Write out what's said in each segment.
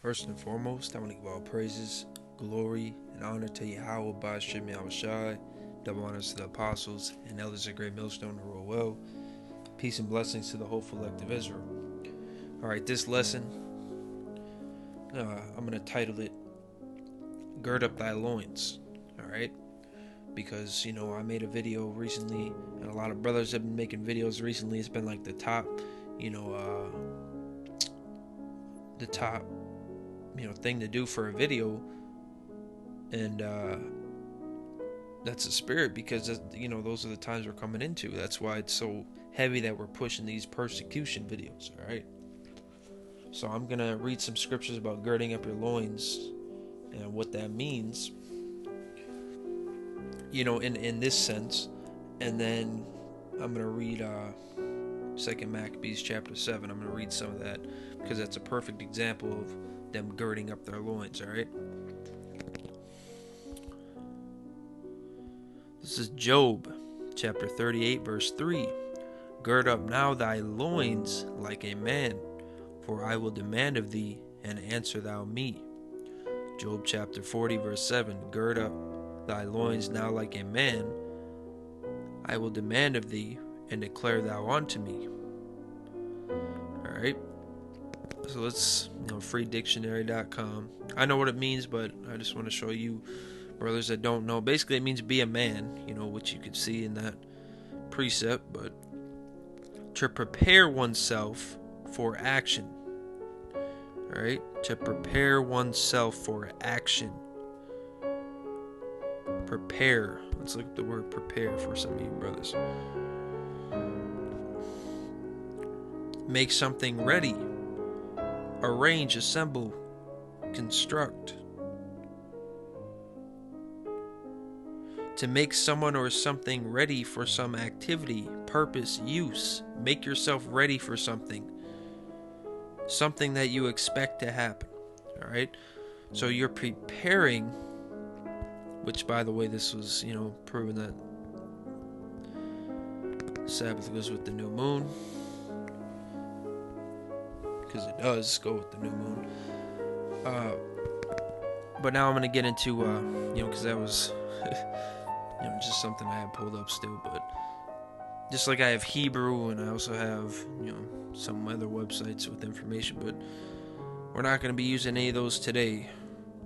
First and foremost, I want to give all praises, glory, and honor to Yahweh Ba'ashem Yahushai. Double honors to the apostles and elders of Great Millstone to rule well. Peace and blessings to the whole elect of Israel. Alright, this lesson, I'm going to title it, Gird Up Thy Loins. Alright? Because, I made a video recently, and a lot of brothers have been making videos recently. It's been like the top thing to do for a video, and that's the spirit, because those are the times we're coming into. That's why it's so heavy that we're pushing these persecution videos. All right, so I'm gonna read some scriptures about girding up your loins and what that means, in this sense, and then I'm gonna read 2 Maccabees chapter 7. I'm gonna read some of that because that's a perfect example of them girding up their loins. All right. This is Job chapter 38 verse 3. Gird up now thy loins like a man, for I will demand of thee, and answer thou me. Job chapter 40 verse 7. Gird up thy loins now like a man, I will demand of thee, and declare thou unto me. Alright. So let's, freedictionary.com. I know what it means, but I just want to show you brothers that don't know. Basically, it means be a man, which you could see in that precept, but to prepare oneself for action. Alright? To prepare oneself for action. Prepare. Let's look at the word prepare for some of you brothers. Make something ready. Arrange, assemble, construct. To make someone or something ready for some activity, purpose, use. Make yourself ready for something. Something that you expect to happen. Alright? So you're preparing, which, by the way, this was, proven that Sabbath goes with the new moon. Because it does go with the new moon. But now I'm going to get into, because that was, just something I had pulled up still. But just like I have Hebrew, and I also have, some other websites with information. But we're not going to be using any of those today,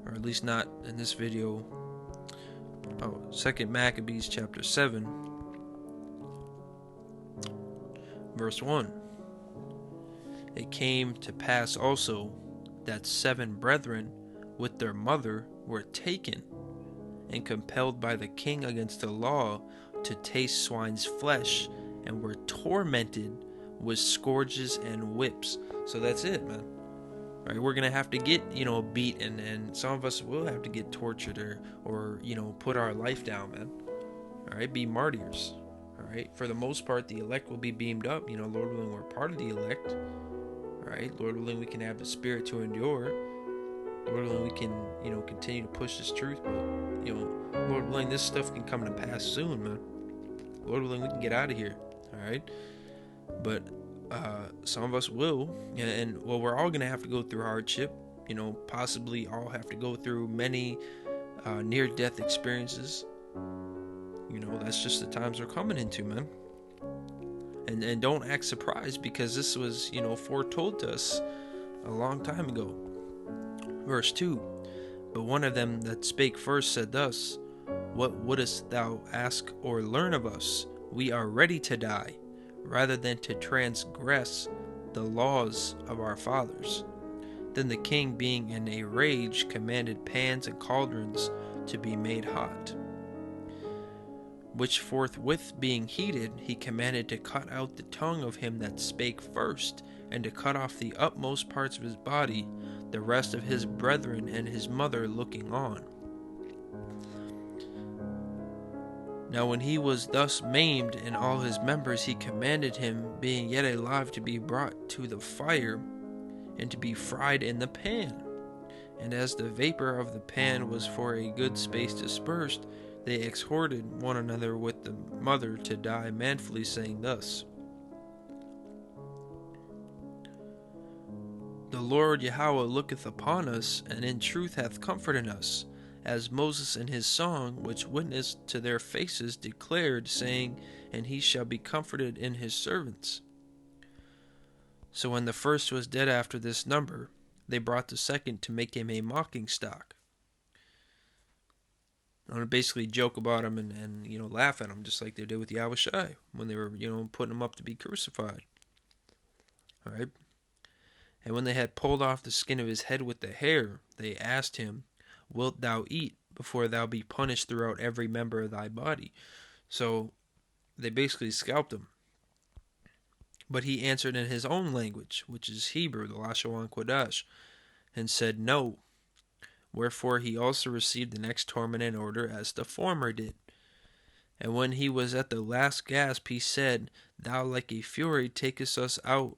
or at least not in this video. 2 Maccabees chapter 7, verse 1. It came to pass also that 7 brethren with their mother were taken and compelled by the king against the law to taste swine's flesh, and were tormented with scourges and whips. So that's it, man. All right, we're gonna have to get beat, and some of us will have to get tortured or put our life down, man. All right, be martyrs. All right, for the most part, the elect will be beamed up. Lord willing, we're part of the elect. Right? Lord willing, we can have the spirit to endure. Lord willing, we can, continue to push this truth. But, Lord willing, this stuff can come to pass soon, man. Lord willing, we can get out of here. All right? But some of us will. And we're all going to have to go through hardship. Possibly all have to go through many near-death experiences. That's just the times we're coming into, man. And don't act surprised, because this was, foretold to us a long time ago. Verse 2. But one of them that spake first said thus, What wouldest thou ask or learn of us? We are ready to die, rather than to transgress the laws of our fathers. Then the king, being in a rage, commanded pans and cauldrons to be made hot, which forthwith being heated, he commanded to cut out the tongue of him that spake first, and to cut off the utmost parts of his body, the rest of his brethren and his mother looking on. Now when he was thus maimed in all his members, he commanded him, being yet alive, to be brought to the fire, and to be fried in the pan. And as the vapor of the pan was for a good space dispersed, they exhorted one another with the mother to die manfully, saying thus, The Lord Yahweh looketh upon us, and in truth hath comforted us, as Moses in his song, which witnessed to their faces, declared, saying, and he shall be comforted in his servants. So when the first was dead after this number, they brought the second to make him a mocking stock. And basically joke about him and laugh at him, just like they did with Yahushua when they were, putting him up to be crucified. All right. And when they had pulled off the skin of his head with the hair, they asked him, wilt thou eat before thou be punished throughout every member of thy body? So they basically scalped him. But he answered in his own language, which is Hebrew, the Lashon Kodash, and said, no. Wherefore he also received the next torment in order as the former did. And when he was at the last gasp, he said, thou like a fury takest us out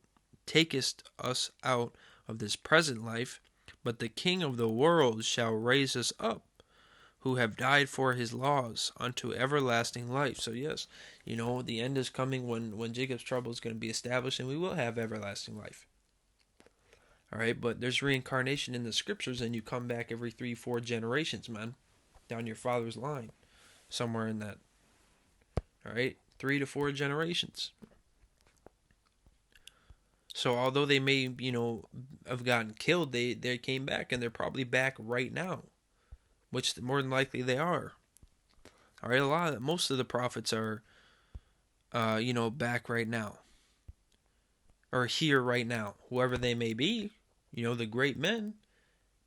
of this present life, but the King of the world shall raise us up, who have died for his laws, unto everlasting life. So yes, the end is coming when Jacob's trouble is going to be established, and we will have everlasting life. All right, but there's reincarnation in the scriptures, and you come back every 3-4 generations, man, down your father's line, somewhere in that. All right, 3 to 4 generations. So although they may, have gotten killed, they came back, and they're probably back right now, which more than likely they are. All right, most of the prophets are, back right now, or here right now, whoever they may be, the great men,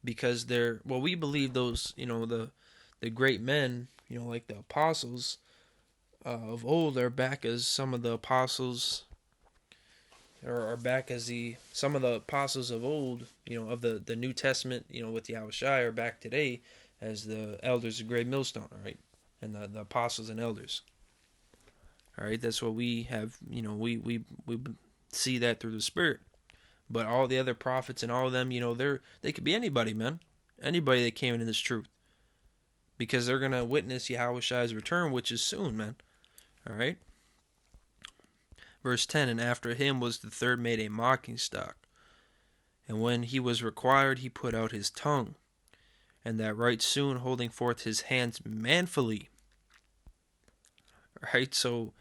because we believe those, the great men, like the apostles of old are back as some of the apostles. Or are back as some of the apostles of old, of the New Testament, with Yahushua, are back today as the elders of Great Millstone, all right, and the apostles and elders. All right, that's what we have. We see that through the Spirit. But all the other prophets and all of them, they could be anybody, man, anybody that came into this truth, because they're gonna witness Yahushua's return, which is soon, man. All right. Verse 10, and after him was the third made a mocking stock. And when he was required, he put out his tongue, and that right soon, holding forth his hands manfully. Right, so,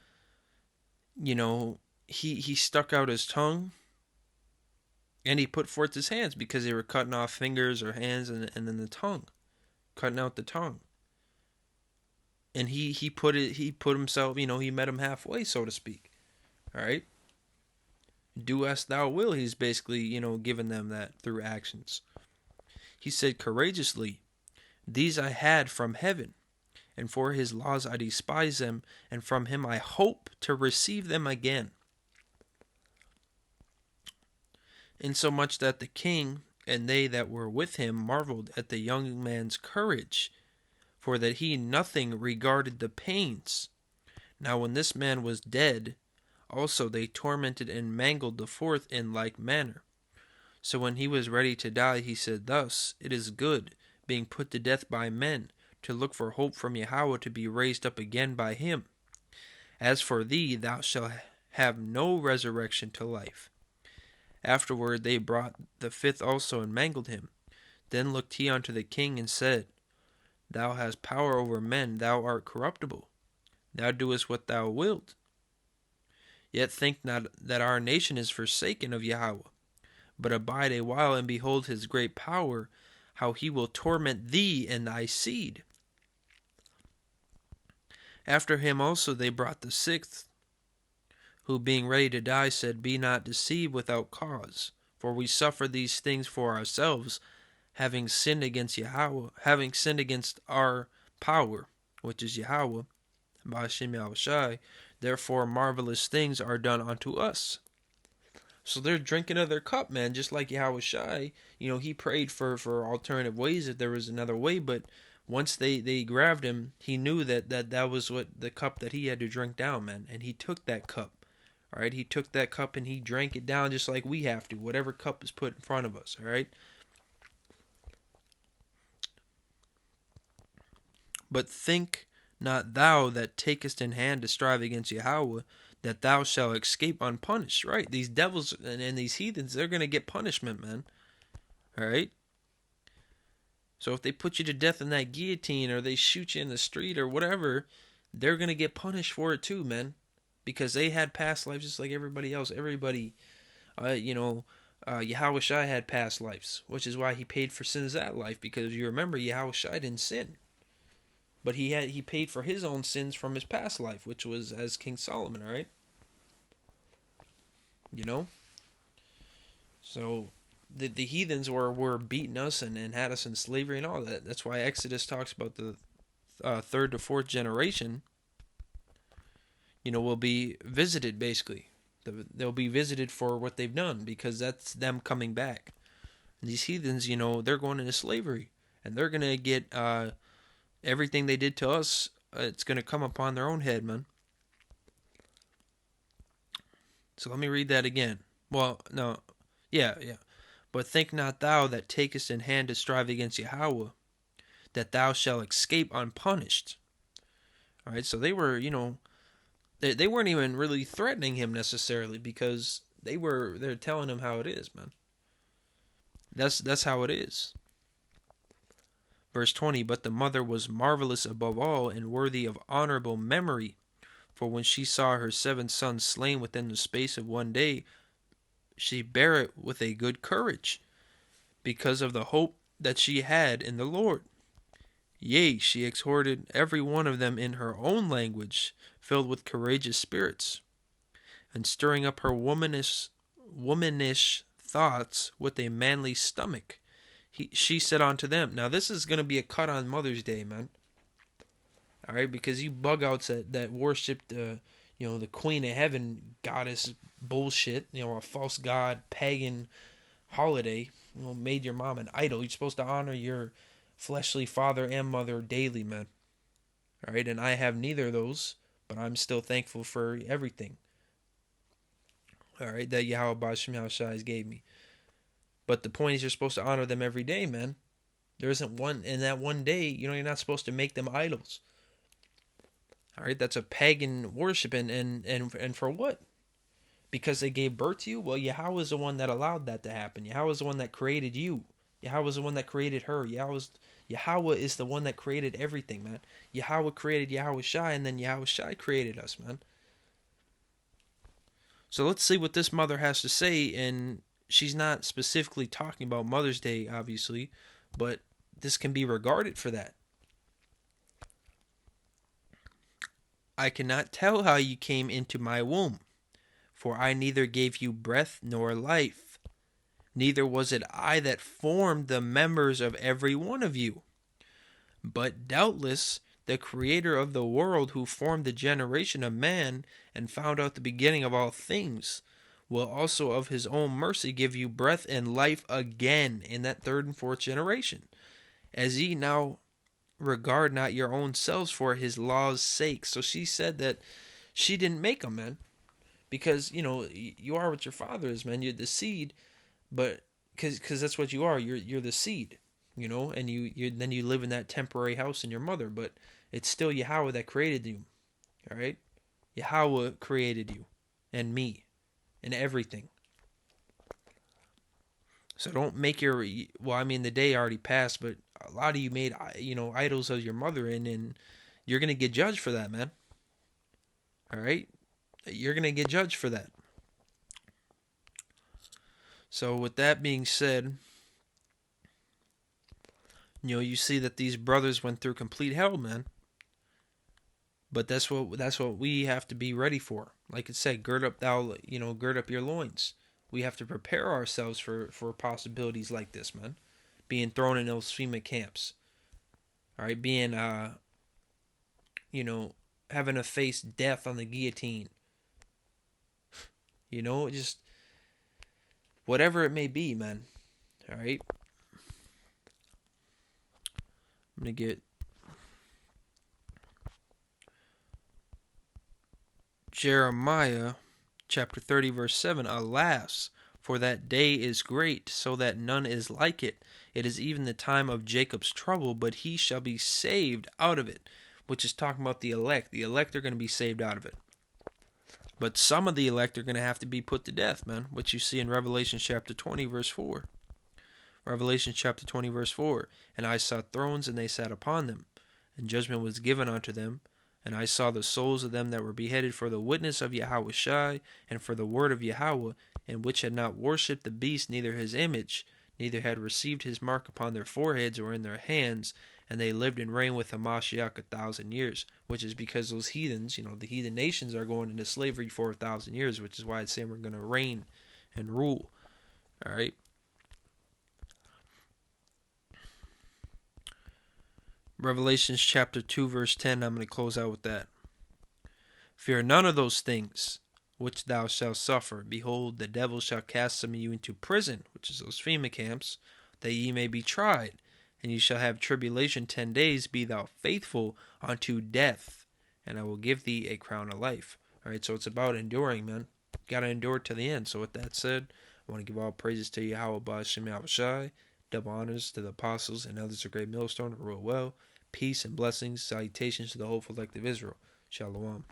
he stuck out his tongue, and he put forth his hands, because they were cutting off fingers or hands, and then the tongue, cutting out the tongue. And he put himself, he met him halfway, so to speak. All right. Do as thou will. He's basically, giving them that through actions. He said courageously, these I had from heaven, and for his laws I despise them, and from him I hope to receive them again. Insomuch that the king and they that were with him marveled at the young man's courage, for that he nothing regarded the pains. Now when this man was dead, also they tormented and mangled the fourth in like manner. So when he was ready to die, he said thus, it is good, being put to death by men, to look for hope from Yahweh to be raised up again by him. As for thee, thou shalt have no resurrection to life. Afterward they brought the fifth also and mangled him. Then looked he unto the king and said, thou hast power over men, thou art corruptible. Thou doest what thou wilt. Yet think not that our nation is forsaken of Yahweh, but abide a while and behold his great power, how he will torment thee and thy seed. After him also they brought the sixth, who being ready to die said, be not deceived without cause, for we suffer these things for ourselves, having sinned against Yahweh, having sinned against our power, which is Yahweh, Ba'ashem Yahushai. Therefore marvelous things are done unto us. So they're drinking of their cup, man, just like Yahushai. He prayed for alternative ways if there was another way, but once they grabbed him, he knew that was what the cup that he had to drink down, man, and he took that cup. All right, he took that cup and he drank it down just like we have to, whatever cup is put in front of us, all right? But think not thou that takest in hand to strive against Yahweh, that thou shalt escape unpunished, right? These devils and these heathens, they're going to get punishment, man. All right. So if they put you to death in that guillotine or they shoot you in the street or whatever, they're going to get punished for it too, man. Because they had past lives just like everybody else. Everybody, Yahushua had past lives, which is why he paid for sins that life. Because you remember, Yahushua didn't sin, but he paid for his own sins from his past life, which was as King Solomon. All right, you know. So the heathens were beating us and had us in slavery and all that. That's why Exodus talks about the third to fourth generation. Will be visited basically. They'll be visited for what they've done because that's them coming back. These heathens, they're going into slavery and they're gonna get everything they did to us. It's gonna come upon their own head, man. So let me read that again. Well, no, yeah. But think not thou that takest in hand to strive against Yahweh, that thou shalt escape unpunished. All right, so they were, they weren't even really threatening him necessarily because they're telling him how it is, man. That's how it is. Verse 20, but the mother was marvelous above all and worthy of honorable memory, for when she saw her 7 sons slain within the space of one day, she bare it with a good courage, because of the hope that she had in the Lord. Yea, she exhorted every one of them in her own language, filled with courageous spirits, and stirring up her womanish thoughts with a manly stomach. She said unto them, now this is going to be a cut on Mother's Day, man. All right, because you bug outs that worship the Queen of Heaven goddess bullshit, a false god, pagan holiday, made your mom an idol. You're supposed to honor your fleshly father and mother daily, man. All right, and I have neither of those, but I'm still thankful for everything. All right, that Yahweh Bashim Yahushai gave me. But the point is, you're supposed to honor them every day, man. There isn't one in that one day. You're not supposed to make them idols. All right, that's a pagan worship, and for what? Because they gave birth to you? Well, Yahweh is the one that allowed that to happen. Yahweh is the one that created you. Yahweh is the one that created her. Yahweh is the one that created everything, man. Yahweh created Yahushai, and then Yahushai created us, man. So let's see what this mother has to say, and she's not specifically talking about Mother's Day, obviously, but this can be regarded for that. I cannot tell how you came into my womb, for I neither gave you breath nor life, neither was it I that formed the members of every one of you. But doubtless the Creator of the world, who formed the generation of man and found out the beginning of all things, will also of his own mercy give you breath and life again in that third and fourth generation, as ye now regard not your own selves for his law's sake. So she said that she didn't make them, man, because you are what your father is, man. You're the seed, but because that's what you are. You're the seed, and you live in that temporary house in your mother, but it's still Yahweh that created you. All right, Yahweh created you and me and everything. So don't make the day already passed, but a lot of you made idols of your mother, and you're gonna get judged for that, man. All right, you're gonna get judged for that. So with that being said, you see that these brothers went through complete hell, man. But that's what we have to be ready for. Like it said, gird up your loins. We have to prepare ourselves for possibilities like this, man. Being thrown in those FEMA camps. All right, being having to face death on the guillotine. Just whatever it may be, man. All right. I'm going to get Jeremiah chapter 30 verse 7. Alas, for that day is great, so that none is like it. It is even the time of Jacob's trouble, but he shall be saved out of it. Which is talking about the elect. The elect are going to be saved out of it. But some of the elect are going to have to be put to death, man. Which you see in Revelation chapter 20 verse 4. Revelation chapter 20, verse 4. And I saw thrones, and they sat upon them, and judgment was given unto them. And I saw the souls of them that were beheaded for the witness of Yahweh Shai, and for the word of Yahweh, and which had not worshipped the beast, neither his image, neither had received his mark upon their foreheads or in their hands, and they lived and reigned with Hamashiach 1,000 years, which is because those heathens, the heathen nations are going into slavery for 1,000 years, which is why it's saying we're going to reign and rule. All right. Revelations chapter 2, verse 10, I'm going to close out with that. Fear none of those things which thou shalt suffer. Behold, the devil shall cast some of you into prison, which is those FEMA camps, that ye may be tried. And ye shall have tribulation 10 days. Be thou faithful unto death, and I will give thee a crown of life. All right, so it's about enduring, man. Got to endure to the end. So with that said, I want to give all praises to Yahweh Ba'ashem Yahushai, double honors to the apostles and elders of Great Millstone who rule well. Peace and blessings, salutations to the whole collective Israel. Shalom.